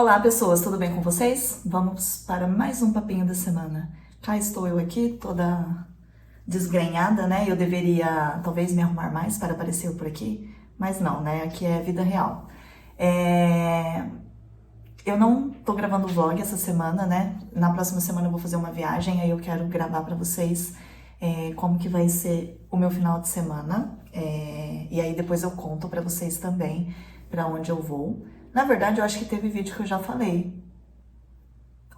Olá, pessoas, tudo bem com vocês? Vamos para mais um papinho da semana. Cá estou eu aqui, toda desgrenhada, né? Eu deveria talvez me arrumar mais para aparecer por aqui, mas não, né? Aqui é vida real. Eu não tô gravando vlog essa semana, né? Na próxima semana eu vou fazer uma viagem, aí eu quero gravar para vocês como que vai ser o meu final de semana. E aí depois eu conto para vocês também para onde eu vou. Na verdade, eu acho que teve vídeo que eu já falei.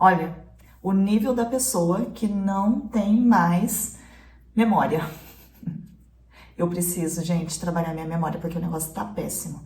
Olha, o nível da pessoa que não tem mais memória. Eu preciso, gente, trabalhar minha memória porque o negócio tá péssimo.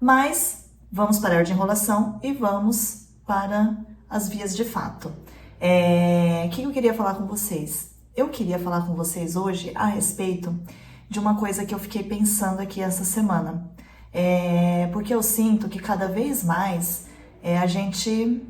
Mas vamos parar de enrolação e vamos para as vias de fato. O que eu queria falar com vocês? Eu queria falar com vocês hoje a respeito de uma coisa que eu fiquei pensando aqui essa semana. Porque eu sinto que cada vez mais a gente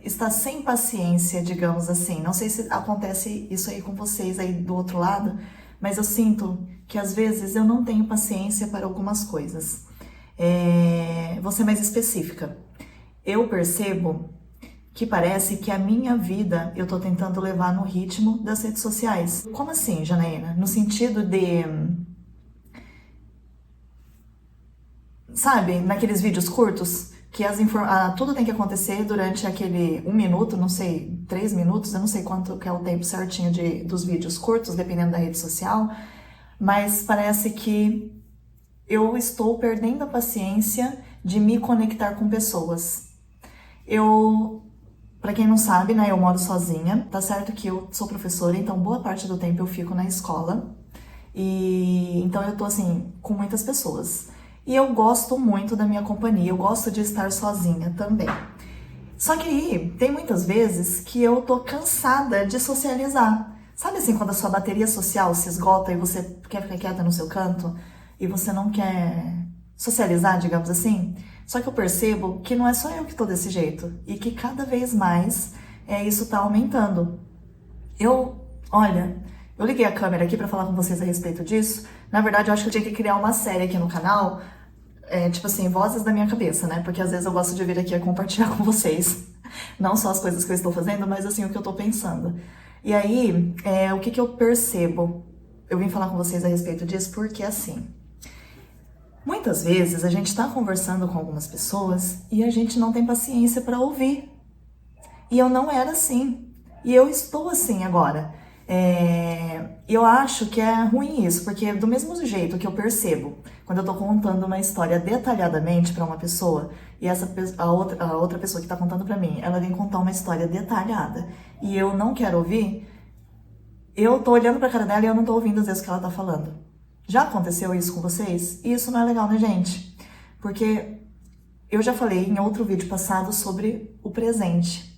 está sem paciência, digamos assim. Não sei se acontece isso aí com vocês aí do outro lado, mas eu sinto que às vezes eu não tenho paciência para algumas coisas. Vou ser mais específica. Eu percebo que parece que a minha vida eu tô tentando levar no ritmo das redes sociais. Como assim, Janaína? No sentido de... Sabe, naqueles vídeos curtos, que tudo tem que acontecer durante aquele 1 minuto, não sei, 3 minutos, eu não sei quanto que é o tempo certinho dos vídeos curtos, dependendo da rede social, mas parece que eu estou perdendo a paciência de me conectar com pessoas. Pra quem não sabe, né, eu moro sozinha, tá certo que eu sou professora, então boa parte do tempo eu fico na escola, e então eu tô assim, com muitas pessoas. E eu gosto muito da minha companhia, eu gosto de estar sozinha também. Só que aí, tem muitas vezes que eu tô cansada de socializar. Sabe assim, quando a sua bateria social se esgota e você quer ficar quieta no seu canto e você não quer socializar, digamos assim? Só que eu percebo que não é só eu que tô desse jeito e que cada vez mais isso tá aumentando. Olha, eu liguei a câmera aqui pra falar com vocês a respeito disso. Na verdade, eu acho que eu tinha que criar uma série aqui no canal, tipo assim, vozes da minha cabeça, né? Porque às vezes eu gosto de vir aqui a compartilhar com vocês. Não só as coisas que eu estou fazendo, mas assim, o que eu tô pensando. E aí, o que que eu percebo? Eu vim falar com vocês a respeito disso porque, assim, muitas vezes a gente tá conversando com algumas pessoas e a gente não tem paciência pra ouvir. E eu não era assim. E eu estou assim agora. Eu acho que é ruim isso, porque do mesmo jeito que eu percebo, quando eu tô contando uma história detalhadamente pra uma pessoa, e a outra pessoa que tá contando pra mim, ela vem contar uma história detalhada, e eu não quero ouvir, eu tô olhando pra cara dela e eu não tô ouvindo às vezes o que ela tá falando. Já aconteceu isso com vocês? E isso não é legal, né, gente? Porque eu já falei em outro vídeo passado sobre o presente.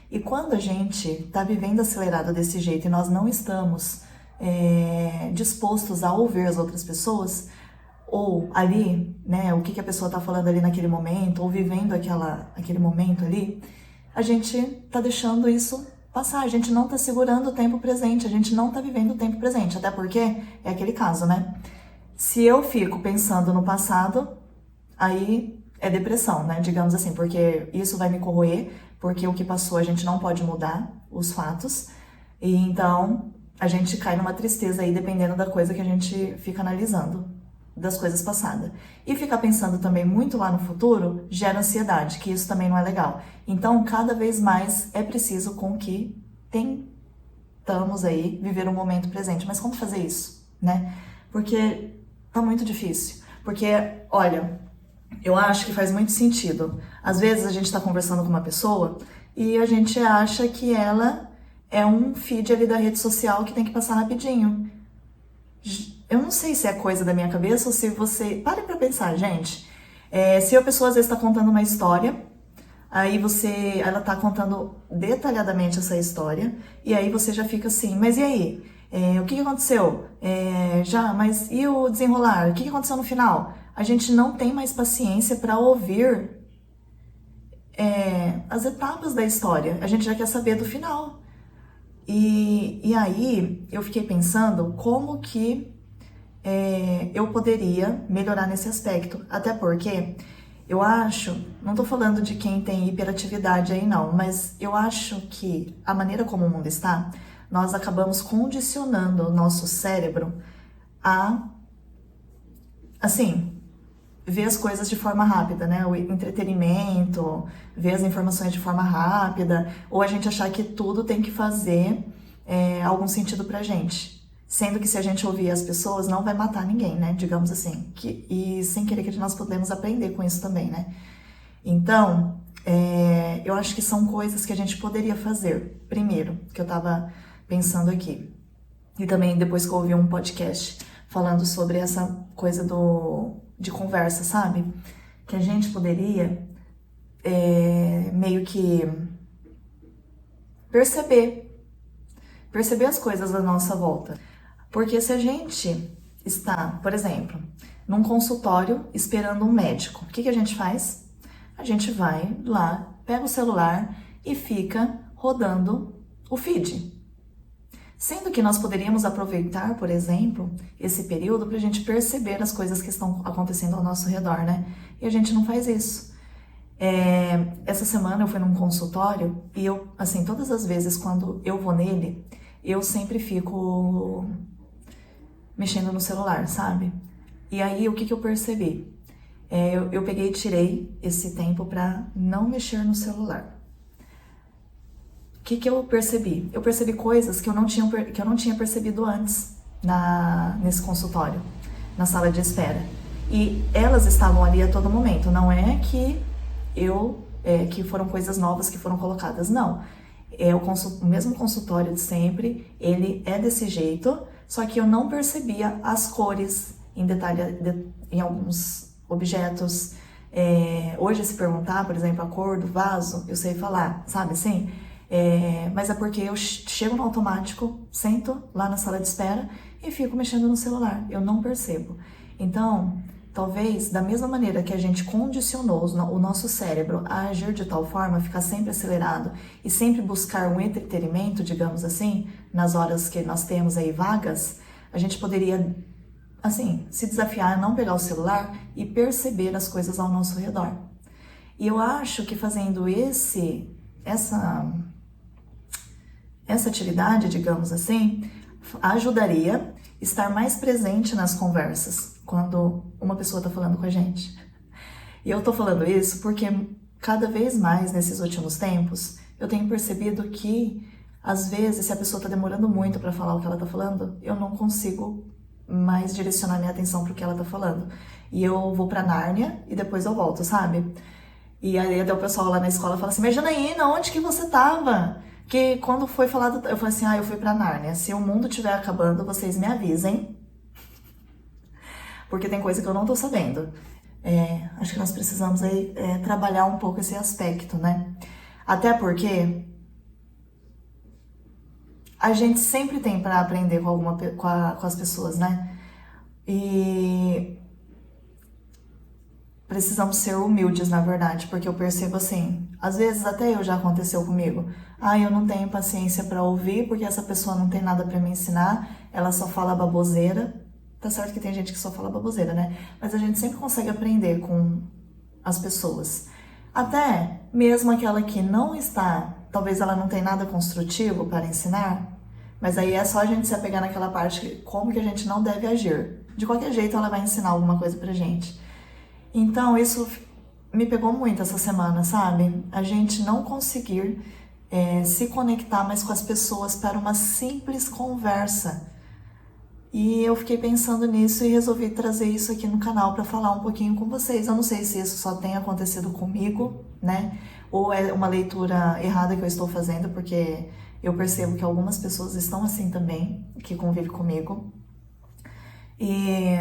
E quando a gente tá vivendo acelerado desse jeito e nós não estamos dispostos a ouvir as outras pessoas, ou ali, né, o que a pessoa tá falando ali naquele momento, ou vivendo aquele momento ali, a gente tá deixando isso passar, a gente não tá segurando o tempo presente, a gente não tá vivendo o tempo presente, até porque é aquele caso, né? Se eu fico pensando no passado, aí é depressão, né? Digamos assim, porque isso vai me corroer, porque o que passou a gente não pode mudar os fatos, e então a gente cai numa tristeza aí, dependendo da coisa que a gente fica analisando, das coisas passadas. E ficar pensando também muito lá no futuro gera ansiedade, que isso também não é legal. Então, cada vez mais é preciso com que tentamos aí viver o momento presente. Mas como fazer isso, né? Porque tá muito difícil. Porque, olha, eu acho que faz muito sentido. Às vezes a gente tá conversando com uma pessoa e a gente acha que ela é um feed ali da rede social que tem que passar rapidinho. Eu não sei se é coisa da minha cabeça ou se você... Pare pra pensar, gente. Se a pessoa às vezes tá contando uma história, aí ela tá contando detalhadamente essa história, e aí você já fica assim, mas e aí? O que aconteceu? Mas e o desenrolar? O que aconteceu no final? A gente não tem mais paciência para ouvir as etapas da história. A gente já quer saber do final. E aí eu fiquei pensando como que eu poderia melhorar nesse aspecto. Até porque Eu acho, não tô falando de quem tem hiperatividade aí não, mas eu acho que a maneira como o mundo está, nós acabamos condicionando o nosso cérebro a, assim, ver as coisas de forma rápida, né? O entretenimento, ver as informações de forma rápida, ou a gente achar que tudo tem que fazer algum sentido pra gente. Sendo que se a gente ouvir as pessoas, não vai matar ninguém, né? Digamos assim. E sem querer que nós podemos aprender com isso também, né? Então, eu acho que são coisas que a gente poderia fazer. Primeiro, que eu tava pensando aqui. E também depois que eu ouvi um podcast falando sobre essa coisa de conversa, sabe? Que a gente poderia meio que perceber as coisas à nossa volta. Porque se a gente está, por exemplo, num consultório esperando um médico, o que a gente faz? A gente vai lá, pega o celular e fica rodando o feed. Sendo que nós poderíamos aproveitar, por exemplo, esse período para a gente perceber as coisas que estão acontecendo ao nosso redor, né? E a gente não faz isso. Essa semana eu fui num consultório e eu, assim, todas as vezes quando eu vou nele, eu sempre fico mexendo no celular, sabe? E aí, o que eu percebi? Eu peguei e tirei esse tempo para não mexer no celular. O que eu percebi? Eu percebi coisas que eu não tinha percebido antes nesse consultório, na sala de espera. E elas estavam ali a todo momento. Não é que que foram coisas novas que foram colocadas, não. É o mesmo consultório de sempre, ele é desse jeito, só que eu não percebia as cores em detalhe em alguns objetos. Hoje, se perguntar, por exemplo, a cor do vaso, eu sei falar, sabe assim? Mas é porque eu chego no automático, sento lá na sala de espera e fico mexendo no celular, eu não percebo. Então, talvez, da mesma maneira que a gente condicionou o nosso cérebro a agir de tal forma, ficar sempre acelerado e sempre buscar um entretenimento, digamos assim, nas horas que nós temos aí vagas, a gente poderia, assim, se desafiar a não pegar o celular e perceber as coisas ao nosso redor. E eu acho que fazendo essa atividade, digamos assim, ajudaria a estar mais presente nas conversas quando uma pessoa está falando com a gente. E eu tô falando isso porque cada vez mais nesses últimos tempos eu tenho percebido que às vezes se a pessoa está demorando muito para falar o que ela está falando, eu não consigo mais direcionar minha atenção para o que ela está falando. E eu vou para Nárnia e depois eu volto, sabe? E aí até o pessoal lá na escola fala assim: mas Janaína, onde que você tava? Que quando foi falado, eu falei assim: eu fui pra Nárnia. Se o mundo estiver acabando, vocês me avisem. Porque tem coisa que eu não tô sabendo. Acho que nós precisamos aí trabalhar um pouco esse aspecto, né? Até porque a gente sempre tem para aprender com as pessoas, né? E precisamos ser humildes, na verdade, porque eu percebo assim, às vezes até já aconteceu comigo. Eu não tenho paciência para ouvir porque essa pessoa não tem nada para me ensinar, ela só fala baboseira. Tá certo que tem gente que só fala baboseira, né? Mas a gente sempre consegue aprender com as pessoas. Até mesmo aquela que não está, talvez ela não tenha nada construtivo para ensinar, mas aí é só a gente se apegar naquela parte, como que a gente não deve agir. De qualquer jeito ela vai ensinar alguma coisa pra gente. Então, isso me pegou muito essa semana, sabe? A gente não conseguir se conectar mais com as pessoas para uma simples conversa. E eu fiquei pensando nisso e resolvi trazer isso aqui no canal para falar um pouquinho com vocês. Eu não sei se isso só tem acontecido comigo, né? Ou é uma leitura errada que eu estou fazendo, porque eu percebo que algumas pessoas estão assim também, que convivem comigo. E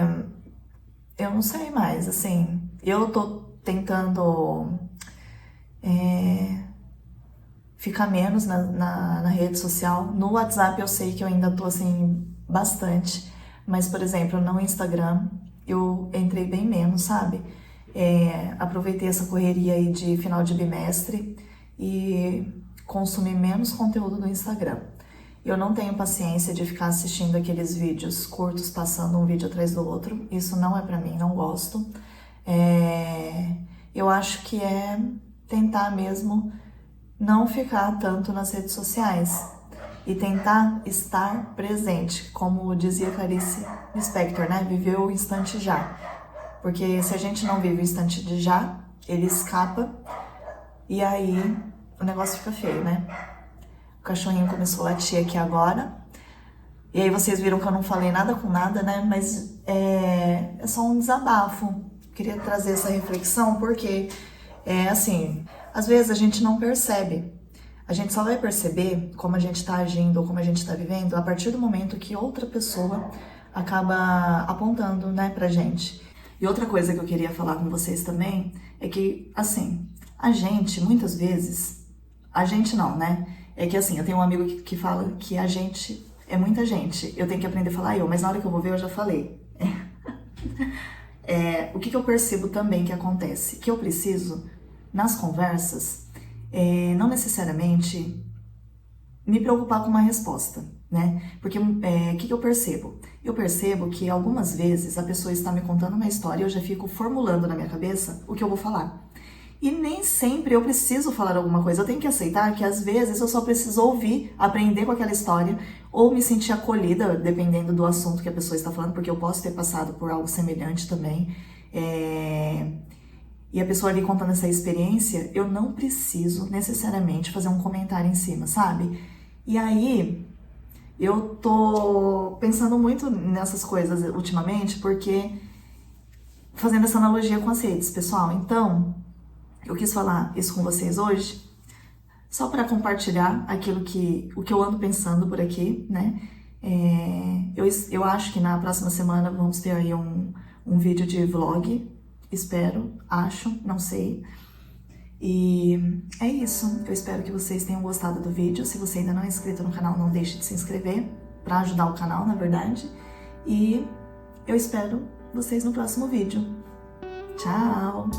eu não sei mais, assim, eu tô tentando ficar menos na rede social. No WhatsApp eu sei que eu ainda tô, assim, bastante, mas, por exemplo, no Instagram eu entrei bem menos, sabe? Aproveitei essa correria aí de final de bimestre e consumi menos conteúdo do Instagram. Eu não tenho paciência de ficar assistindo aqueles vídeos curtos, passando um vídeo atrás do outro. Isso não é pra mim, não gosto. eu acho que é tentar mesmo não ficar tanto nas redes sociais e tentar estar presente, como dizia Clarice Lispector, né? Viver o instante já. Porque se a gente não vive o instante de já, ele escapa e aí o negócio fica feio, né? O cachorrinho começou a latir aqui agora. E aí vocês viram que eu não falei nada com nada, né? Mas é só um desabafo. Queria trazer essa reflexão porque, assim, às vezes a gente não percebe. A gente só vai perceber como a gente tá agindo ou como a gente tá vivendo a partir do momento que outra pessoa acaba apontando, né, pra gente. E outra coisa que eu queria falar com vocês também é que, assim, a gente, muitas vezes, a gente não, né? É que, assim, eu tenho um amigo que fala que a gente é muita gente. Eu tenho que aprender a falar eu, mas na hora que eu vou ver eu já falei. O que eu percebo também que acontece? Que eu preciso, nas conversas, não necessariamente me preocupar com uma resposta, né? Porque o que eu percebo? Eu percebo que algumas vezes a pessoa está me contando uma história e eu já fico formulando na minha cabeça o que eu vou falar. E nem sempre eu preciso falar alguma coisa. Eu tenho que aceitar que às vezes eu só preciso ouvir, aprender com aquela história ou me sentir acolhida, dependendo do assunto que a pessoa está falando, porque eu posso ter passado por algo semelhante também. E a pessoa ali contando essa experiência, eu não preciso necessariamente fazer um comentário em cima, sabe? E aí, eu tô pensando muito nessas coisas ultimamente, porque fazendo essa analogia com as redes, pessoal. Então, eu quis falar isso com vocês hoje, só para compartilhar o que eu ando pensando por aqui, né? Eu acho que na próxima semana vamos ter aí um vídeo de vlog, espero, acho, não sei. E é isso, eu espero que vocês tenham gostado do vídeo. Se você ainda não é inscrito no canal, não deixe de se inscrever, para ajudar o canal, na verdade. E eu espero vocês no próximo vídeo. Tchau!